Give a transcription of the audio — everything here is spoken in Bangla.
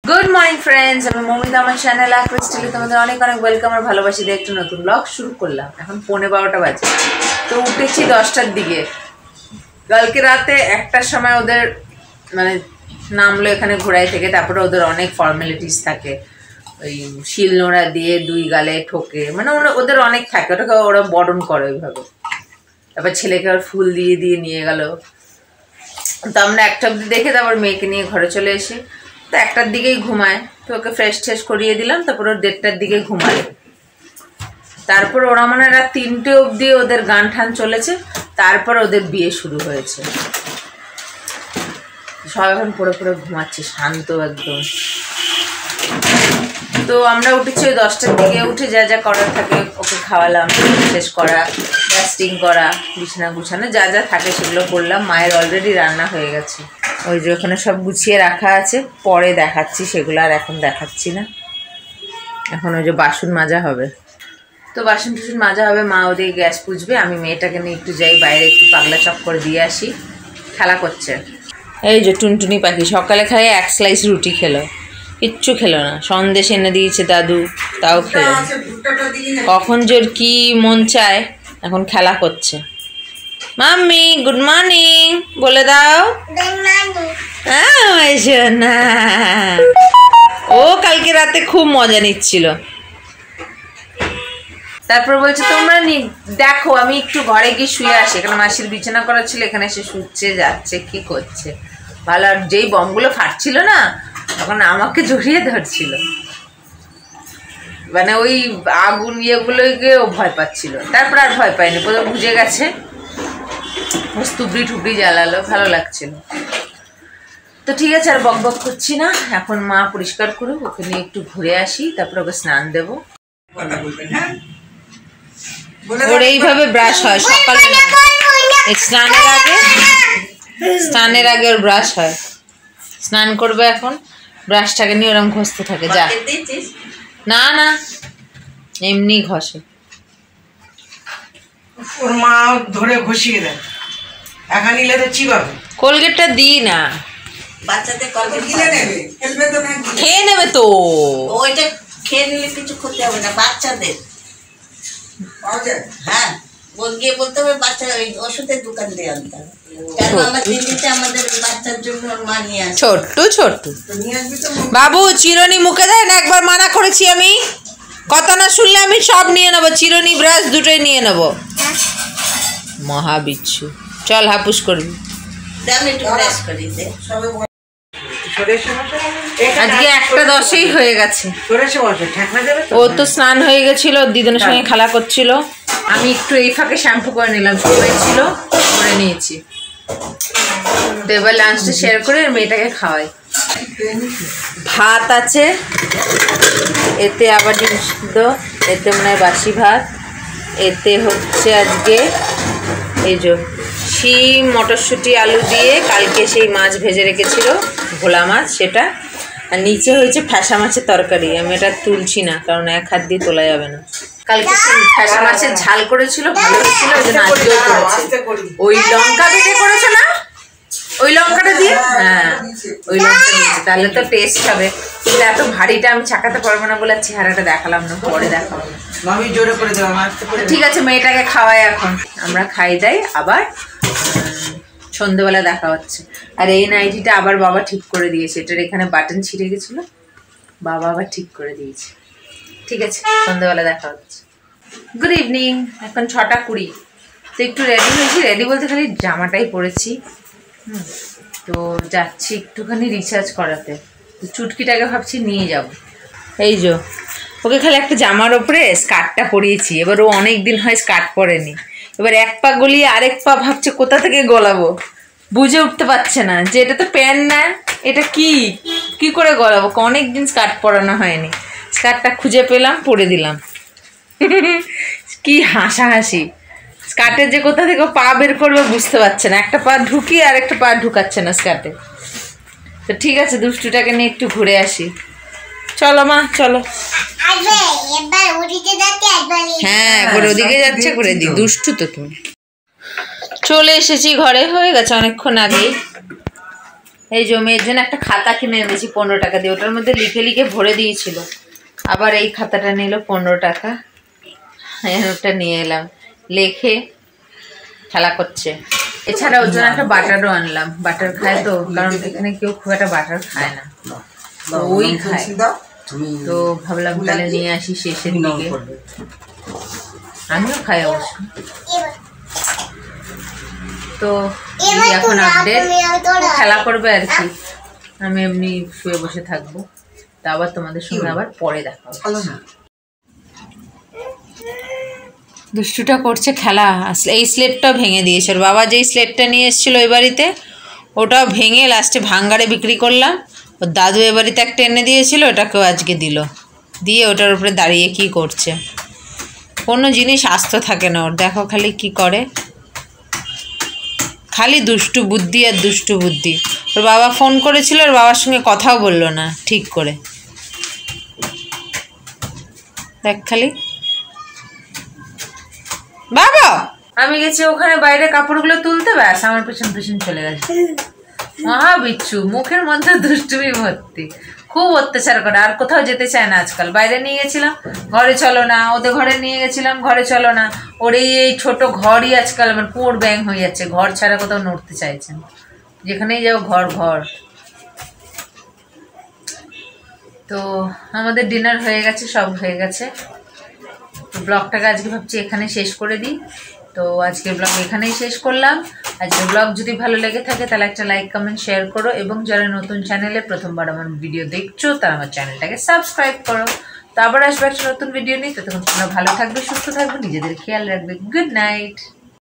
গুড মর্নিং ফ্রেন্ডস, আমি মৌমিতা, আমার চ্যানেল ক্রিস্টালে তোমাদের অনেক অনেক ওয়েলকাম আর ভালোবাসি দিয়ে একটা নতুন ব্লগ শুরু করলাম। এখন 12:15 বাজে, তো উঠেছি 10টার দিকে। কালকে রাতে 1টার সময় ওদের মানে নামলো এখানে ঘোড়াই থেকে, তারপরে ওদের অনেক ফর্মালিটিস থাকে, ওই শিল নোড়া দিয়ে 2 গালে ঠোকে, মানে ওদের অনেক থাকে, ওটাকে ওরা বরণ করে ওইভাবে। তারপর ছেলেকে আর ফুল দিয়ে দিয়ে নিয়ে গেল। তো আমরা 1টা অবধি দেখে তারপর মেয়েকে নিয়ে ঘরে চলে এসে, তো 1টার দিকেই ঘুমায়, তো ওকে ফ্রেশ ট্রেশ করিয়ে দিলাম। তারপর ওর 1:30টার দিকে ঘুমায়। তারপর ওরা মানে রাত 3টে অবধি ওদের গান ঠান চলেছে, তারপর ওদের বিয়ে শুরু হয়েছে। সব এখন পড়ে পড়ে ঘুমাচ্ছে, শান্ত একদম। তো আমরা উঠেছি ওই 10টার দিকে, উঠে যা যা করার থাকে ওকে খাওয়ালাম, শেষ করা, ডাস্টিং করা, বিছানা গুছানো, যা যা থাকে সেগুলো করলাম। মায়ের অলরেডি রান্না হয়ে গেছে, ওই যে ওখানে সব গুছিয়ে রাখা আছে, পরে দেখাচ্ছি সেগুলো, আর এখন দেখাচ্ছি না। এখন ওই যে বাসন মাজা হবে, তো বাসন টুসন মাজা হবে, মা ওদিকে গ্যাস পুছবে, আমি মেয়েটাকে নিয়ে একটু যাই বাইরে, একটু পাগলা চক্কর দিয়ে আসি। খেলা করছে এই যে টুনটুনি পাখি, সকালে খায় 1 স্লাইস রুটি খেলো, কিচ্ছু খেলো না। সন্দেশ এনে দিয়েছে দাদু, তাও খেলো। কখন জোর কি মন চায়, এখন খেলা করছে। মাম্মি গুড মর্নিং বলে দাও। না, ও কালকে রাতে খুব মজা নিচ্ছিল। তারপর বলছে তোমরা দেখো, আমি একটু ঘরে গিয়ে শুয়ে আসি। এখানে মাসির বিছানা করা ছিল, এখানে এসে শুচ্ছে, যাচ্ছে, কি করছে ভালো। আর যেই বমগুলো ফাটছিল না, তখন আমাকে জড়িয়ে ধরছিল, মানে ওই আগুন ইয়েগুলোকে ও ভয় পাচ্ছিল। তারপর আর ভয় পায়নি, প্রথমে বুঝে গেছে, টুবড়ি টুবড়ি জ্বালালো, ভালো লাগছিল। তো ঠিক আছে, আর বক বক করছি না, এখন মা পরিষ্কার করুক, ওকে নিয়ে একটু ঘুরে আসি, তারপর ওকে স্নান দেবো। ওর এইভাবে ব্রাশ হয় সকালে, স্নানের আগে ওর ব্রাশ হয়। স্নান করবে এখন, ব্রাশটাকে নিয়ে ওরকম ঘষতে থাকে। যা, না না এমনি ঘষে, ওর মা ধরে ঘষিয়ে দেয়। একা নিলে তো চিবাবে। কোলগেটটা দিই না, বাচ্চাদের কলগেট খেয়ে নেবে, খেলবে তো না, খেয়ে নেবে তো। ওইটা খেয়ে নিলে কিছু ক্ষতি হবে না বাচ্চাদের। হ্যাঁ, গিয়ে বলতে হবে বাচ্চা ওই ওষুধের দোকান দিয়ে আনতে হবে। কেন আমার দিল্লিতে আমাদের বাচ্চার জন্য মা নিয়ে আসে, ছোট্ট ছোট্ট বাবু চিরুনি মুখে দেয় না, একবার মানা করেছি আমি, কথা না শুনলে আমি সব নিয়ে নেবো, চিরুনি ব্রাশ দুটোই নিয়ে নেবো। মহাবিচ্ছু, চল হাপুস করবি। আজকে 1:10 হয়ে গেছে। ও তো স্নান হয়ে গেছিল, দিদনের সঙ্গে খেলা করছিল, আমি একটু এই ফাঁকে শ্যাম্পু করে নিলাম, সময় ছিল করে নিয়েছি। তো এবার লাঞ্চটা শেয়ার করে মেয়েটাকে খাওয়াই। ভাত আছে, এতে আবার ডিম সিদ্ধ, এতে মনে হয় বাসি ভাত, এতে হচ্ছে আজকে এই যে শিম মটরশুঁটি আলু দিয়ে কালকে সেই মাছ ভেজে রেখেছিল, ভোলা মাছ, সেটা। আর নিচে হয়েছে ফ্যাসা মাছের তরকারি। আমি এটা তুলছি না, কারণ 1 হাত দিয়ে তোলা যাবে না। কালকে ফ্যাসা মাছের ঝাল করেছিল, ভালো হয়েছিল, ওই জন্য আজকেও করেছে। ওই লঙ্কা বেটে করেছো না, ওই লঙ্কাটা দিয়ে, হ্যাঁ ওই লঙ্কা দিয়েছে, তাহলে তো টেস্ট হবে। কিন্তু এত ভারীটা আমি চাকাতে পারবো না বলে চেহারাটা দেখালাম না, পরে দেখাবো। ঠিক আছে, মেয়েটাকে খাওয়াই এখন, আমরা খাই দাই, আবার সন্ধ্যেবেলা দেখা হচ্ছে। আর এই নাইটিটা আবার বাবা ঠিক করে দিয়েছে, এটার এখানে বাটন ছিঁড়ে গেছিলো, বাবা আবার ঠিক করে দিয়েছে। ঠিক আছে, সন্ধ্যেবেলা দেখা হচ্ছে। গুড ইভিনিং, এখন 6:20। তো একটু রেডি হয়েছি, রেডি বলতে খালি জামাটাই পরেছি। তো যাচ্ছি একটুখানি রিচার্জ করাতে, তো চুটকিটাকে ভাবছি নিয়ে যাব। এই যে ওকে খালি একটা জামার ওপরে স্কার্টটা পরিয়েছি, এবার ও অনেক দিন হয় স্কার্ট পরেনি, এবার 1 পা গলিয়ে আরেক পা ভাবছে কোথা থেকে গলাবো, বুঝে উঠতে পারছে না যে এটা তো প্যান্ট না, এটা কি করে গলাবো, অনেক দিন স্কার্ট পরানো হয়নি। স্কার্টটা খুঁজে পেলাম, পরে দিলাম। কি হাসাহাসি, স্কার্টের যে কোথা থেকে পা বের করবে বুঝতে পারছে না, একটা পা ঢুকিয়ে আর একটা পা ঢুকাচ্ছে না স্কার্টে। তো ঠিক আছে, দুষ্টুটাকে নিয়ে একটু ঘুরে আসি। চলো মা, চলো। হ্যাঁ, করে ওদিকে যাচ্ছে, করে দি, দুষ্টু তো তুমি। চলে এসেছি ঘরে, হয়ে গেছে অনেকক্ষণ আগেই। এই যে মেয়ের জন্য একটা খাতা কিনে এনেছি 15 টাকা দিয়ে, ওটার মধ্যে লিখে লিখে ভরে দিয়েছিল। আবার এই খাতাটা নিল 15 টাকা, ওটা নিয়ে এলাম, লেখে খেলা করছে। এছাড়া ওর জন্য একটা বাটারও আনলাম, বাটার খায় তো, কারণ এখানে কেউ খুব একটা বাটার খায় না, ওই খায়, তো ভাবলাম তাহলে নিয়ে আসি শেষের দিকে। আমিও খাই অবশ্য। তো এখন আপডেট, খেলা করবে আর কি, আমি এমনি শুয়ে বসে থাকবো। তা আবার তোমাদের সঙ্গে আবার পরে দেখা হবে। দুষ্টুটা করছে খেলা, আসলে এই স্লেটটাও ভেঙে দিয়েছে। ওর বাবা যেই স্লেটটা নিয়ে এসেছিলো ওই বাড়িতে, ওটাও ভেঙে লাস্টে ভাঙ্গারে বিক্রি করলাম। ওর দাদু এ বাড়িতে একটা এনে দিয়েছিল, ওটাকেও আজকে দিল, দিয়ে ওটার উপরে দাঁড়িয়ে কি করছে। কোনো জিনিস আস্ত থাকে না ওর, দেখো খালি কি করে, খালি দুষ্টু বুদ্ধি আর দুষ্টু বুদ্ধি। ওর বাবা ফোন করেছিল, ওর বাবার সঙ্গে কথাও বললো না ঠিক করে, দেখ খালি। বাবা আমি গেছি ওখানে বাইরে কাপড়গুলো তুলতে, ব্যাস আমার পেছন পেছন চলে গেছে। মহা বিচ্ছু, মুখের মধ্যে দুষ্টুমি ভর্তি, খুব অত্যাচার করে, আর কোথাও যেতে চায় না আজকাল। বাইরে নিয়ে গেছিলাম, ঘরে চলো না, ওদের ঘরে নিয়ে গেছিলাম, ঘরে চলো না। ওর এই ছোট ঘরই আজকাল আমার পুরো ব্যাং হয়ে যাচ্ছে, ঘর ছাড়া কোথাও নড়তে চাইছেন, যেখানেই যাও ঘর ঘর। তো আমাদের ডিনার হয়ে গেছে, সব হয়ে গেছে। তো ব্লগটাকে আজকে ভাবছি এখানে শেষ করে দিই। তো আজকের ব্লগ এখানেই শেষ করলাম। আজকের ব্লগ যদি ভালো লেগে থাকে তাহলে একটা লাইক কমেন্ট শেয়ার করো, এবং যারা নতুন চ্যানেলে প্রথমবার আমার ভিডিও দেখছো তারা আমার চ্যানেলটাকে সাবস্ক্রাইব করো। তো আবার আসবে একটা নতুন ভিডিও নিয়ে, ততক্ষণ তোমরা ভালো থাকবে, সুস্থ থাকবে, নিজেদের খেয়াল রাখবে। Good night.